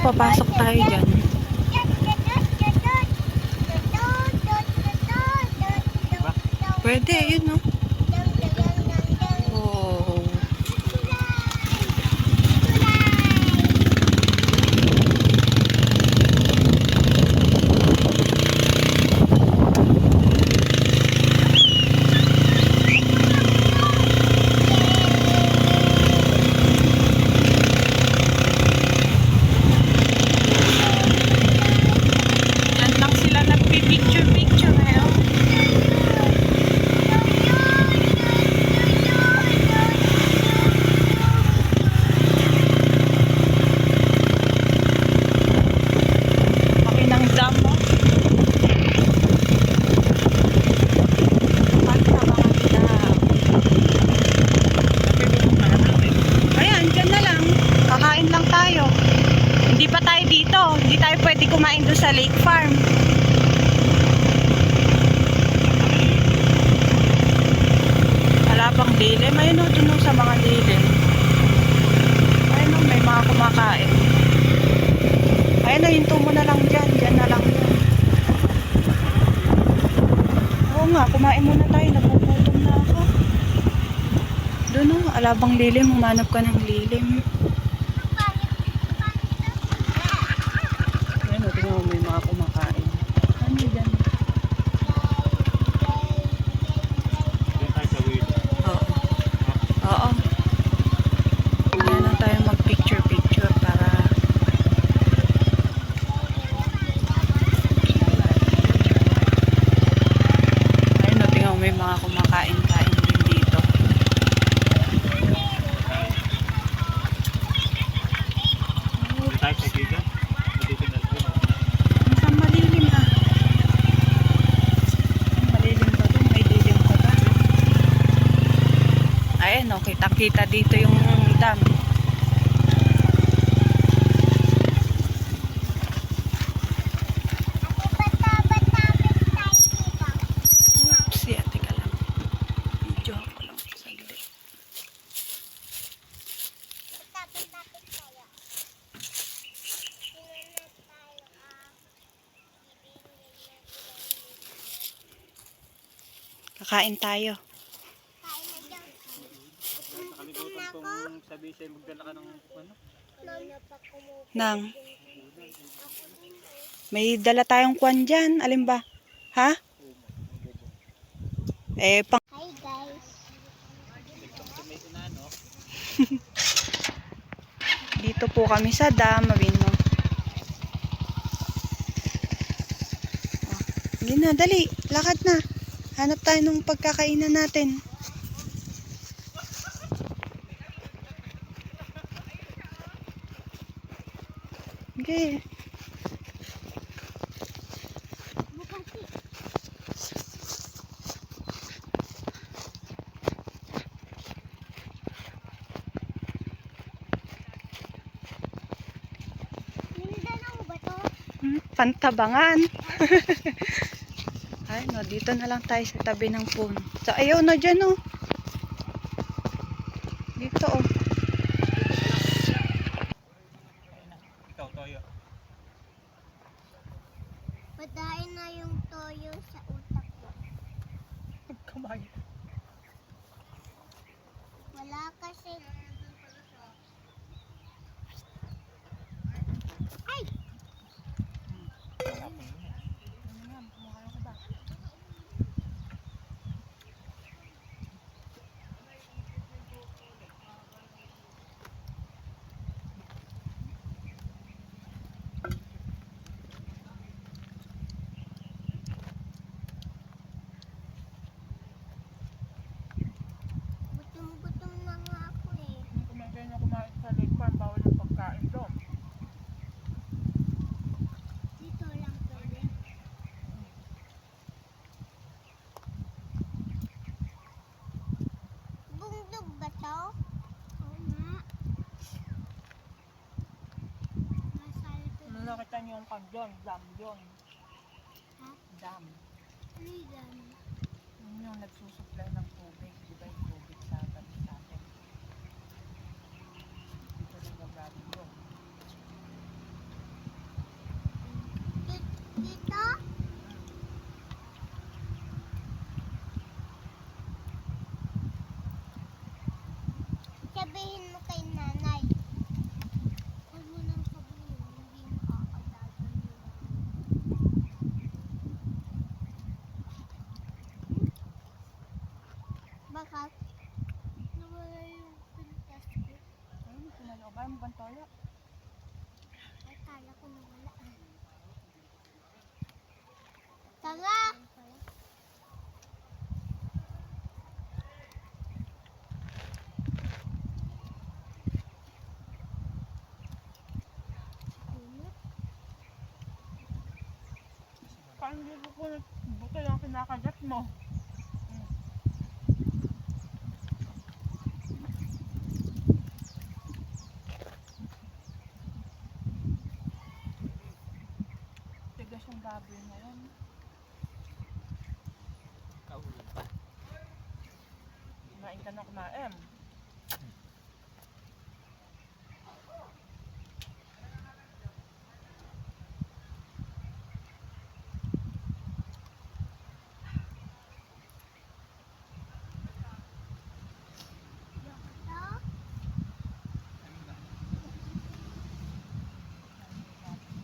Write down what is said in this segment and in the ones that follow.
papasok tayo dyan. Pwede, yun no? Oh. Yan lang sila nagpipicture-picture ngayon. Kakain lang tayo. Hindi pa tayo dito. Hindi tayo pwede kumain doon sa lake farm. Wala pang dilim. Ayun o, dun sa mga dilim. Ayun o, may mga kumakain. Ayun o, hinto mo na lang dyan. Dyan na lang yun. Oo nga, kumain muna tayo. Nagugutom na ako. Doon o, alabang lilim. Humanap ka ng lilim. May mga kumakain. Ano dyan? Oo. Oo. Kaya na tayo mag-picture-picture para ayun o, tingnan mo may mga kumakain-kain din dito. Ayan o, kita-kita dito yung dam. Oops, teka lang. Video ako lang. Saglit. Kakain tayo. Nakalimutan kong sabi sa'yo magdala ka ng ano? Nang may dala tayong kwan dyan. Alin ba? Ha? Pang Hi guys. dito po kami sa dam, Mabino. Hindi na, dali. Lakad na. Hanap tayo ng pagkakainan natin. Okay. Mindanao ba to? Pantabangan. Ay, no, dito na lang tayo sa tabi ng pool. So, ayaw na dyan, oh. Dito, oh. Ikaw, Toyo. Padain na yung toyo sa utak ko. Kumain. Wala kasi. Ay! Gutom-gutom na nga ako eh. Kumain na kumain sa lake farm. Bawal ang pagkain doon. Dito lang pwede. Bundog ba to? Oo nga. Masarap Ano nakita niyo yung doon? Dam doon. Ha? Dam. Vegan. Yun yung nagsusupply ng tubig. Di ba yung tubig sa atin? Dito rin yung galing doon. sabihin mo kay nanay? Huwag mo nang sabihin, hindi makakalaban yun. Bakit? Nawala yung pintas ko. Ay, tumayo ba? Ang bantoya. Ay, kala ko nawala. Tara! Parang hindi ko buto yung kinakagat mo. Tigas yung baboy ngayon. Kaulan pa. Kumain ka na kumain.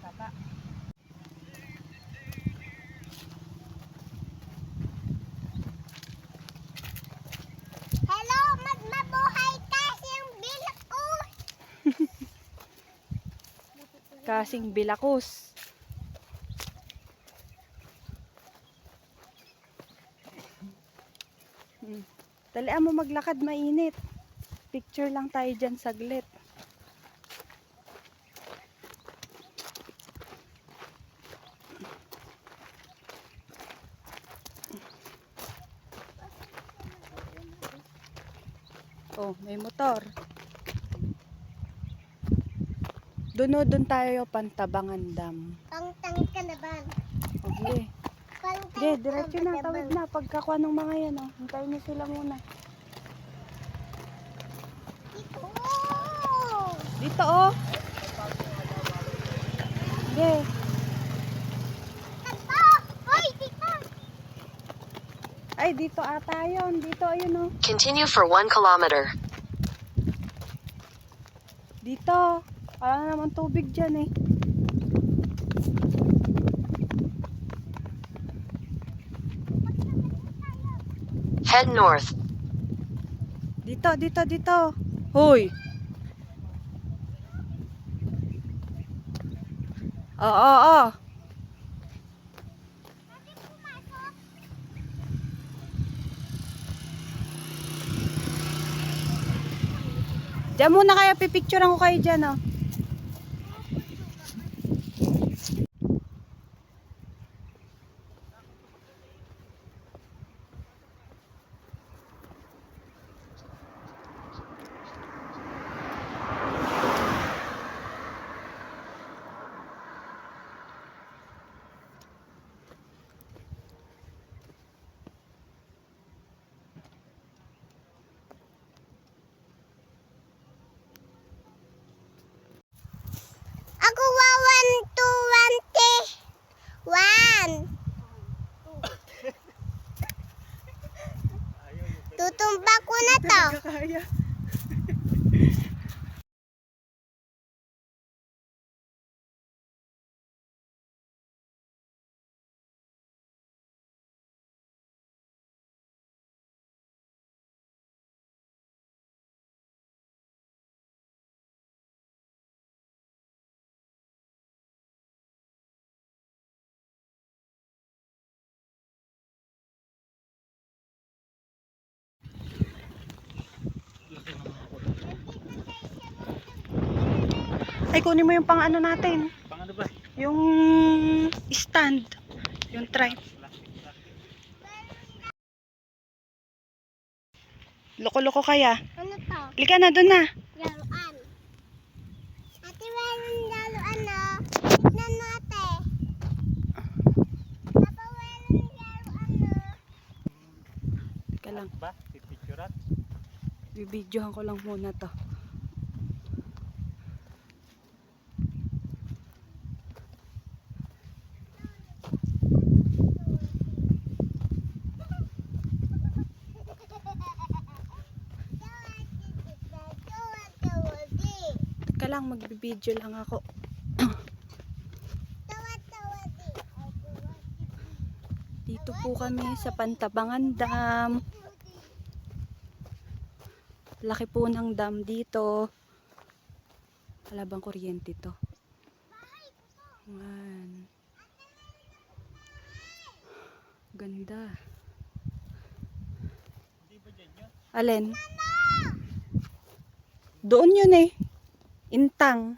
Taba. Hello! Mabuhay ka! Siyang bilak ko! Kasing bilakos. Talian mo maglakad, mainit. Picture lang tayo dyan saglit. Oh, may motor. Doon tayo Pantabangan Dam. Pangtang ka na ba? Okay. Pangtang Okay, diretso na, tawid na. Pagkakuha ng mga yan, oh. Hintayin niyo sila muna. Ito! Dito, oh. Okay. Ito! Hoy! Dito! Ay, dito ata yun. Dito, ayun, oh. Continue for 1 kilometer. Dito. Wala na naman tubig dyan, eh. Head north. Dito. Hoy. Oo. Diyan muna kayo, pipicturean ko kayo dyan, oh. Ako wawan 220. 1. Tutumba ko na to. Kaya. Ay, kunin mo yung pang ano natin. Pang ano ba? Yung stand. Yung tray. Loko-loko kaya. Ano to? Lika na, doon na. Laruan. Ate, walang laruan na. Tignan natin. Papa, walang laruan na. Teka lang. Ba? Pipicturean? Bibidyohan ko lang muna to. lang, magbibideo lang ako. Tawa-tawa din. Dito po kami sa Pantabangan Dam. Laki po ng dam dito. Wala bang kuryente to? Ayan. Ganda. Hindi ba dyan yun? Alin? Doon yun eh. Intang.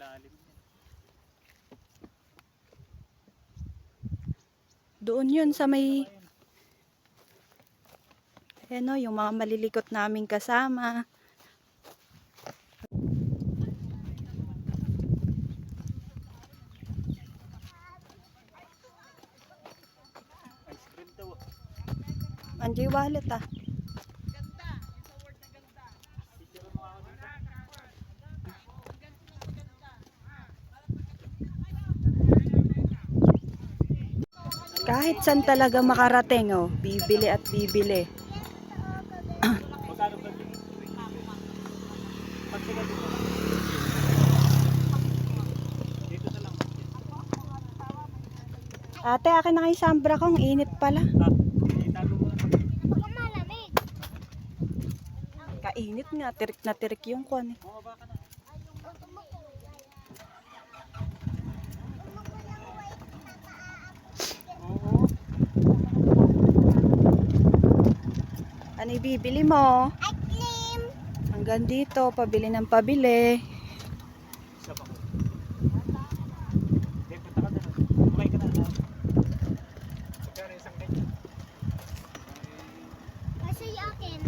Lalim. Doon yun sa may... Ano, yung mga malilikot naming kasama. Ice cream daw. Andiyo yung wallet ah. Picture mo ako dito. Kahit saan talaga makarating oh. Bibili at bibili. Magkano ba dito? Pag sila dito. Dito na lang. Ate, akin na kayo sambra ko. Ang init pala. Itago mo na. Baka malamig. Kainit nga. Tirik na tirik yung kwan eh. Bumaba ka na. Oo. Ano ibibili mo? Ice cream. Hanggang dito. Pabili ng pabili. Isa pa ko. Okay, punta ka na. Okay ka na. Magkano isang ganyan? Kasi yung akin.